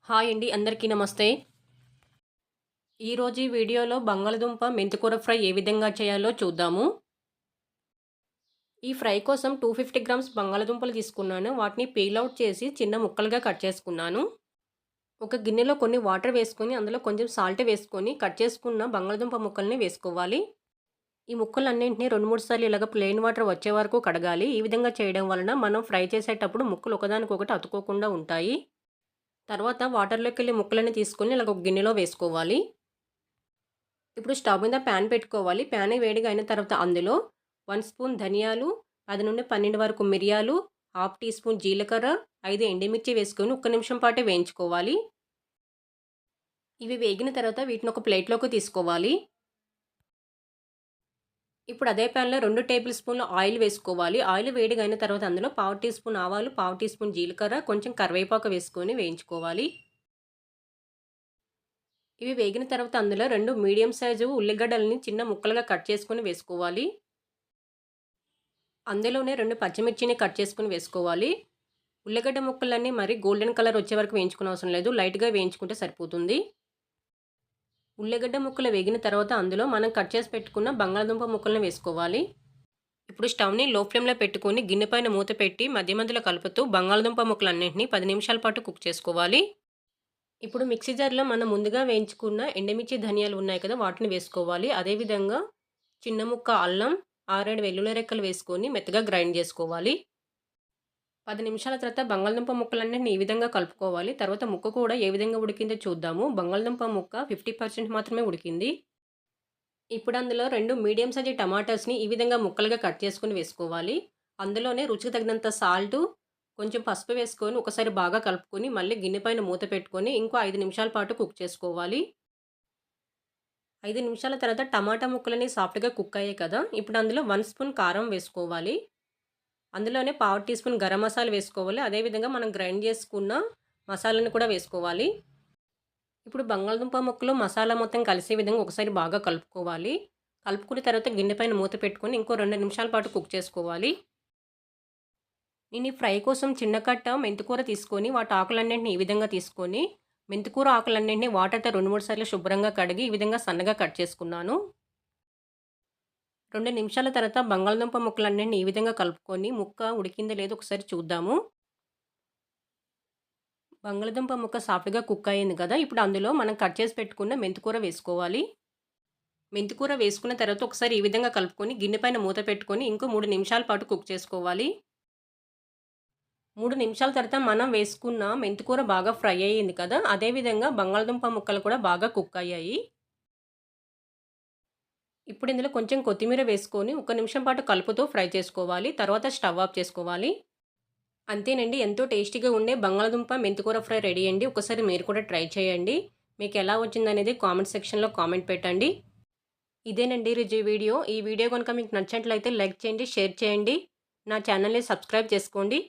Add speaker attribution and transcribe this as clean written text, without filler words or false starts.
Speaker 1: Hi అండి. అందరికీ నమస్తే. ఈరోజు ఈ వీడియోలో బంగాళదుంప మెంతికూర ఫ్రై ఏ విధంగా చేయాలో చూద్దాము. ఈ ఫ్రై కోసం 250 గ్రామ్స్ బంగాళదుంపలు తీసుకున్నాను. వాటిని పీల్ ఔట్ చేసి చిన్న ముక్కలుగా కట్ చేసుకున్నాను. ఒక గిన్నెలో కొన్ని వాటర్ వేసుకొని అందులో కొంచెం సాల్ట్ వేసుకొని కట్ చేసుకున్న బంగాళదుంప ముక్కల్ని వేసుకోవాలి. ఈ ముక్కలన్నింటినీ 2, 3 సార్లు ఇలాగ ప్లెయిన్ వాటర్ వచ్చే వరకు కడగాలి. ఈ విధంగా చేయడం వలన మనం ఫ్రై చేసేటప్పుడు ముక్కలు ఒకదానికొకటి అతుక్కోకుండా ఉంటాయి. తర్వాత వాటర్‌లోకెళ్ళి ముక్కలన్నీ తీసుకొని ఇలాగ ఒక గిన్నెలో వేసుకోవాలి. ఇప్పుడు స్టవ్ మీద ప్యాన్ పెట్టుకోవాలి. ప్యాన్ వేడిగా అయిన తర్వాత అందులో 1 స్పూన్ ధనియాలు, 10-12 వరకు మిరియాలు, హాఫ్ టీ స్పూన్ జీలకర్ర, 5 ఎండుమిర్చి వేసుకొని ఒక్క నిమిషం పాటు వేయించుకోవాలి. ఇవి వేగిన తర్వాత వీటిని ఒక ప్లేట్‌లోకి తీసుకోవాలి. ఇప్పుడు అదే ప్యాన్‌లో 2 టేబుల్ స్పూన్ల ఆయిల్ వేసుకోవాలి. ఆయిల్ వేడిగా అయిన తర్వాత అందులో పావు టీ స్పూన్ ఆవాలు, పావు టీ స్పూన్ జీలకర్ర, కొంచెం కరివేపాకు వేసుకొని వేయించుకోవాలి. ఇవి వేగిన తర్వాత అందులో 2 మీడియం సైజు ఉల్లిగడ్డలని చిన్న ముక్కలుగా కట్ చేసుకొని వేసుకోవాలి. అందులోనే 2 పచ్చిమిర్చిని కట్ చేసుకొని వేసుకోవాలి. ఉల్లిగడ్డ ముక్కలన్నీ మరి గోల్డెన్ కలర్ వచ్చే వరకు వేయించుకునే అవసరం లేదు. లైట్‌గా వేయించుకుంటే సరిపోతుంది. ఉల్లిగడ్డ ముక్కలు వేగిన తర్వాత అందులో మనం కట్ చేసి పెట్టుకున్న బంగాళదుంప ముక్కలను వేసుకోవాలి. ఇప్పుడు స్టవ్‌ని లో ఫ్లేమ్‌లో పెట్టుకొని గిన్నె పైన మూత పెట్టి మధ్య మధ్యలో కలుపుతూ బంగాళదుంప ముక్కలన్నింటినీ 10 నిమిషాల పాటు కుక్ చేసుకోవాలి. ఇప్పుడు మిక్సీ జార్‌లో మనం ముందుగా వేయించుకున్న ఎండుమిర్చి, ధనియాలు ఉన్నాయి కదా! వాటిని వేసుకోవాలి. అదేవిధంగా చిన్న ముక్క అల్లం, 6, 7 వెల్లుల్లి రెక్కలు వేసుకొని మెత్తగా గ్రైండ్ చేసుకోవాలి. 10 నిమిషాల తర్వాత బంగాళదుంప ముక్కలన్నిటిని ఈ విధంగా కలుపుకోవాలి. తర్వాత ముక్క కూడా ఏ విధంగా ఉడికిందో చూద్దాము. బంగాళదుంప ముక్క 50% మాత్రమే ఉడికింది. ఇప్పుడు అందులో 2 మీడియం సైజు టమాటాస్‌ని ఈ విధంగా ముక్కలుగా కట్ చేసుకొని వేసుకోవాలి. అందులోనే రుచికి తగినంత సాల్టు, కొంచెం పసుపు వేసుకొని ఒకసారి బాగా కలుపుకొని మళ్ళీ గిన్నె పైన మూత పెట్టుకొని ఇంకో 5 నిమిషాల పాటు కుక్ చేసుకోవాలి. 5 నిమిషాల తర్వాత టమాటా ముక్కలన్నీ సాఫ్ట్‌గా కుక్ అయ్యాయి కదా! ఇప్పుడు అందులో 1 స్పూన్ కారం వేసుకోవాలి. అందులోనే పావు టీ స్పూన్ గరం మసాలా వేసుకోవాలి. అదేవిధంగా మనం గ్రైండ్ చేసుకున్న మసాలాను కూడా వేసుకోవాలి. ఇప్పుడు బంగాళదుంప ముక్కలు మసాలా మొత్తం కలిసే విధంగా ఒకసారి బాగా కలుపుకోవాలి. కలుపుకున్న తర్వాత గిన్నె పైన మూత పెట్టుకొని ఇంకో 2 నిమిషాల పాటు కుక్ చేసుకోవాలి. నేను ఈ ఫ్రై కోసం చిన్న కట్ట మెంతికూర తీసుకొని వాటి ఆకులన్నింటిని ఈ విధంగా తీసుకొని మెంతికూర ఆకులన్నింటినీ వాటర్‌తో 2, 3 సార్లు శుభ్రంగా కడిగి ఈ విధంగా సన్నగా కట్ చేసుకున్నాను. 2 నిమిషాల తర్వాత బంగాళదుంప ముక్కలన్నింటిని ఈ విధంగా కలుపుకొని ముక్క ఉడికిందో లేదో ఒకసారి చూద్దాము. బంగాళదుంప ముక్క సాఫ్ట్‌గా కుక్ అయింది కదా! ఇప్పుడు అందులో మనం కట్ చేసి పెట్టుకున్న మెంతికూర వేసుకోవాలి. మెంతికూర వేసుకున్న తర్వాత ఒకసారి ఈ విధంగా కలుపుకొని గిన్నె పైన మూత పెట్టుకొని ఇంకో 3 నిమిషాల పాటు కుక్ చేసుకోవాలి. 3 నిమిషాల తర్వాత మనం వేసుకున్న మెంతికూర బాగా ఫ్రై అయ్యింది కదా! అదేవిధంగా బంగాళదుంప ముక్కలు కూడా బాగా కుక్ అయ్యాయి. ఇప్పుడు ఇందులో కొంచెం కొత్తిమీర వేసుకొని ఒక నిమిషం పాటు కలుపుతూ ఫ్రై చేసుకోవాలి. తర్వాత స్టవ్ ఆఫ్ చేసుకోవాలి. అంతేనండి. ఎంతో టేస్టీగా ఉండే బంగాళదుంప మెంతికూర ఫ్రై రెడీ అండి. ఒకసారి మీరు కూడా ట్రై చేయండి. మీకు ఎలా వచ్చిందనేది కామెంట్ సెక్షన్‌లో కామెంట్ పెట్టండి. ఇదేనండి ఈరోజు వీడియో. ఈ వీడియో గనుక మీకు నచ్చినట్లయితే లైక్ చేయండి, షేర్ చేయండి. నా ఛానల్‌ని సబ్స్క్రైబ్ చేసుకోండి.